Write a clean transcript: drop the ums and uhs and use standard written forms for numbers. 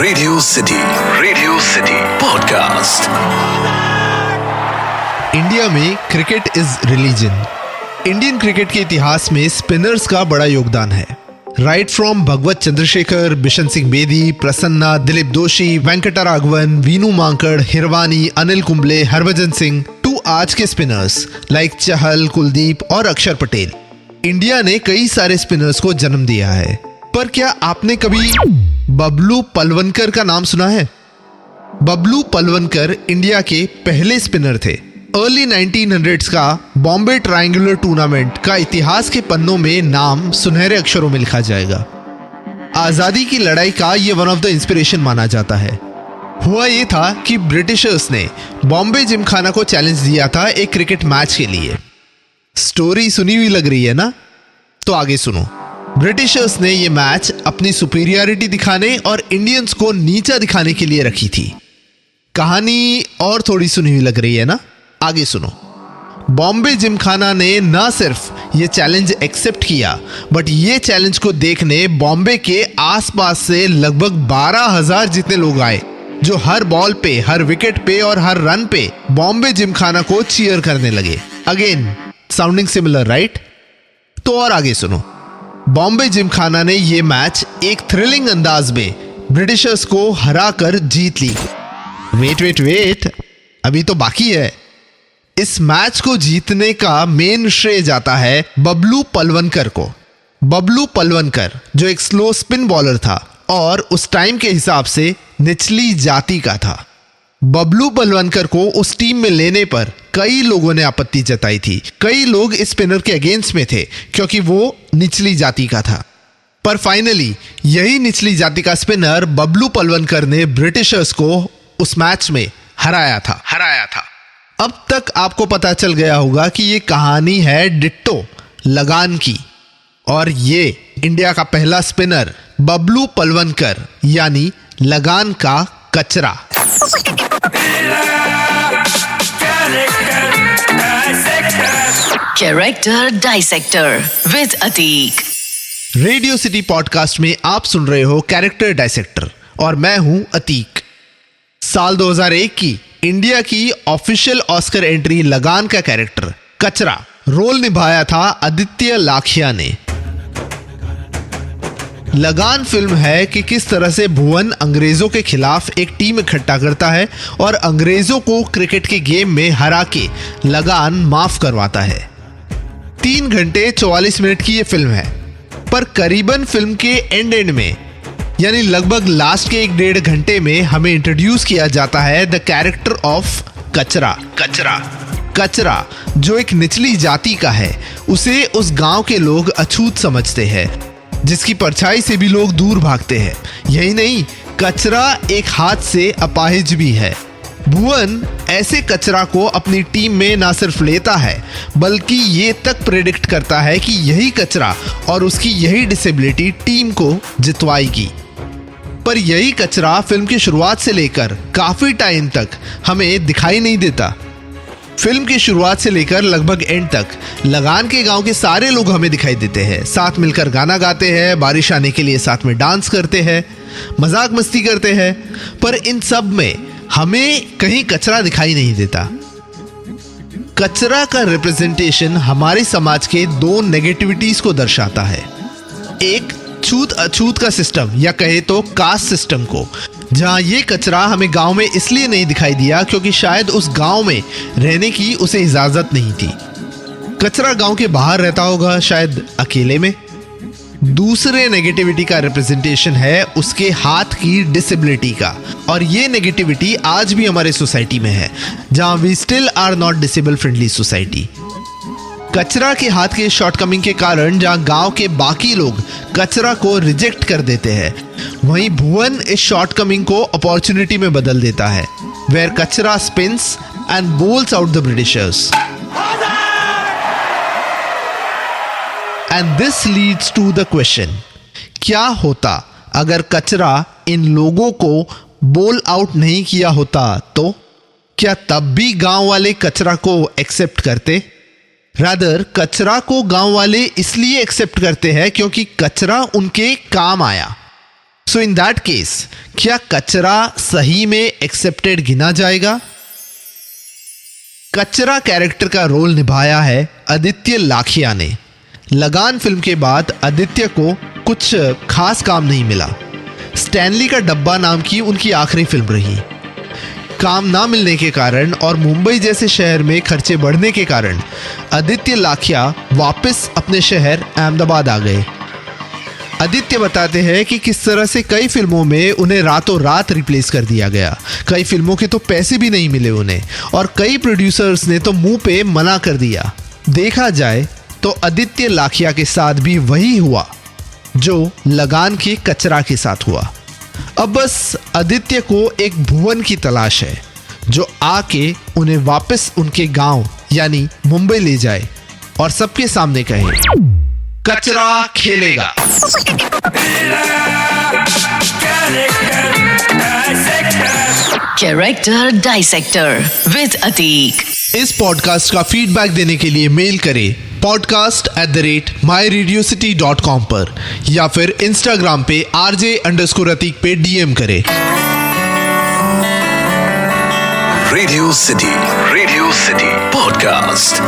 Radio city podcast. India में cricket is religion. Indian cricket के इतिहास में स्पिनर्स का बड़ा योगदान है। Right from Bhagwat Chandrasekhar, Bishan Singh Bedi, Prasanna, Dilip Doshi, Venkataraghavan, Vinoo Mankad, Hirwani, Anil Kumble, Harbhajan Singh to आज के स्पिनर्स लाइक चहल, कुलदीप और अक्षर पटेल। इंडिया ने कई सारे स्पिनर्स को जन्म दिया है, पर क्या आपने कभी बबलू पलवनकर का नाम सुना है? बबलू पलवनकर इंडिया के पहले स्पिनर थे। अर्ली 1900s का बॉम्बे ट्रायंगुलर टूर्नामेंट का इतिहास के पन्नों में नाम सुनहरे अक्षरों में लिखा जाएगा। आजादी की लड़ाई का ये वन ऑफ द इंस्पिरेशन माना जाता है। हुआ ये था कि ब्रिटिशर्स ने बॉम्बे जिमखाना को चैलेंज दिया था एक क्रिकेट मैच के लिए। स्टोरी सुनी हुई लग रही है ना? तो आगे सुनो। ब्रिटिशर्स ने ये मैच अपनी सुपीरियरिटी दिखाने और इंडियंस को नीचा दिखाने के लिए रखी थी। कहानी और थोड़ी सुनी हुई लग रही है ना? आगे सुनो। बॉम्बे जिमखाना ने न सिर्फ ये चैलेंज एक्सेप्ट किया, बट ये चैलेंज को देखने बॉम्बे के आसपास से लगभग 12,000 जितने लोग आए, जो हर बॉल पे, हर विकेट पे और हर रन पे बॉम्बे जिमखाना को चीयर करने लगे। Again sounding similar, right? तो और आगे सुनो। बॉम्बे जिमखाना ने ये मैच एक थ्रिलिंग अंदाज में ब्रिटिशर्स को हराकर जीत ली। वेट, अभी तो बाकी है। इस मैच को जीतने का मेन श्रेय जाता है बबलू पलवनकर को। बबलू पलवनकर जो एक स्लो स्पिन बॉलर था और उस टाइम के हिसाब से निचली जाति का था। बबलू पलवनकर को उस टीम में लेने पर कई लोगों ने आपत्ति जताई थी। कई लोग इस स्पिनर के अगेंस्ट में थे क्योंकि वो निचली जाति का था। पर फाइनली यही निचली जाति का स्पिनर बबलू पलवनकर ने ब्रिटिशर्स को उस मैच में हराया था। अब तक आपको पता चल गया होगा कि ये कहानी है डिट्टो लगान की, और ये इंडिया का पहला स्पिनर बबलू पलवनकर यानी लगान का कचरा। Character dissector with Atiq. Radio city podcast में आप सुन रहे हो कैरेक्टर डाइसेक्टर और मैं हूं अतीक। साल 2001 की इंडिया की ऑफिशियल ऑस्कर एंट्री लगान का कैरेक्टर कचरा रोल निभाया था आदित्य लाखिया ने। लगान फिल्म है कि किस तरह से भुवन अंग्रेजों के खिलाफ एक टीम इकट्ठा करता है और अंग्रेजों को क्रिकेट के गेम में हरा के लगान माफ करवाता है। 3 घंटे 44 मिनट की ये फिल्म है, पर करीबन फिल्म के एंड में यानी लगभग लास्ट के 1-1.5 घंटे में हमें इंट्रोड्यूस किया जाता है द कैरेक्टर ऑफ कचरा जो एक निचली जाति का है। उसे उस गांव के लोग अछूत समझते हैं, जिसकी परछाई से भी लोग दूर भागते हैं। यही नहीं, कचरा एक हाथ से अपाहिज भी है। भुवन ऐसे कचरा को अपनी टीम में ना सिर्फ लेता है, बल्कि ये तक प्रेडिक्ट करता है कि यही कचरा और उसकी यही डिसेबिलिटी टीम को जितवाएगी। पर यही कचरा फिल्म की शुरुआत से लेकर काफी टाइम तक हमें दिखाई नहीं देता। फिल्म की शुरुआत से लेकर लगभग एंड तक लगान के गांव के सारे लोग हमें दिखाई देते हैं। साथ मिलकर गाना गाते हैं, बारिश आने के लिए साथ में डांस करते हैं, मजाक मस्ती करते हैं, पर इन सब में हमें कहीं कचरा दिखाई नहीं देता। कचरा का रिप्रेजेंटेशन हमारे समाज के 2 नेगेटिविटीज को दर्शाता है। एक छूत अछूत का सिस्टम, या कहे तो कास्ट सिस्टम को, जहां ये कचरा हमें गांव में इसलिए नहीं दिखाई दिया क्योंकि शायद उस गांव में रहने की उसे इजाजत नहीं थी। कचरा गांव के बाहर रहता होगा, शायद अकेले में। दूसरे नेगेटिविटी का रिप्रेजेंटेशन है उसके हाथ की डिसेबिलिटी का, और ये नेगेटिविटी आज भी हमारे सोसाइटी में है, जहां we still are not disable friendly society. Kachra के हाथ के शॉर्टकमिंग के कारण जहां गांव के बाकी लोग कचरा को रिजेक्ट कर देते हैं, वहीं भुवन इस शॉर्टकमिंग को अपॉर्चुनिटी में बदल देता है, where Kachra spins and bowls out the Britishers. And this leads to the question, क्या होता अगर कचरा इन लोगों को बोल आउट नहीं किया होता? तो क्या तब भी गांव वाले कचरा को एक्सेप्ट करते? रादर कचरा को गांव वाले इसलिए एक्सेप्ट करते हैं क्योंकि कचरा उनके काम आया। सो इन दैट केस क्या कचरा सही में एक्सेप्टेड गिना जाएगा? कचरा कैरेक्टर का रोल निभाया है आदित्य लाखिया ने। लगान फिल्म के बाद आदित्य को कुछ खास काम नहीं मिला। स्टैनली का डब्बा नाम की उनकी आखिरी फिल्म रही। काम ना मिलने के कारण और मुंबई जैसे शहर में खर्चे बढ़ने के कारण आदित्य लाखिया वापस अपने शहर अहमदाबाद आ गए। आदित्य बताते हैं कि किस तरह से कई फिल्मों में उन्हें रातों रात रिप्लेस कर दिया गया। कई फिल्मों के तो पैसे भी नहीं मिले उन्हें, और कई प्रोड्यूसर्स ने तो मुंह पे मना कर दिया। देखा जाए तो आदित्य लाखिया के साथ भी वही हुआ जो लगान के कचरा के साथ हुआ। अब बस आदित्य को एक भुवन की तलाश है जो आके उन्हें वापस उनके गांव यानी मुंबई ले जाए और सबके सामने कहे, कचरा खेलेगा। Character dissector with Atiq. इस पॉडकास्ट का फीडबैक देने के लिए मेल करें podcast@myradiocity.com पर या फिर इंस्टाग्राम पे RJ_अतीक पे DM करें। Radio city podcast.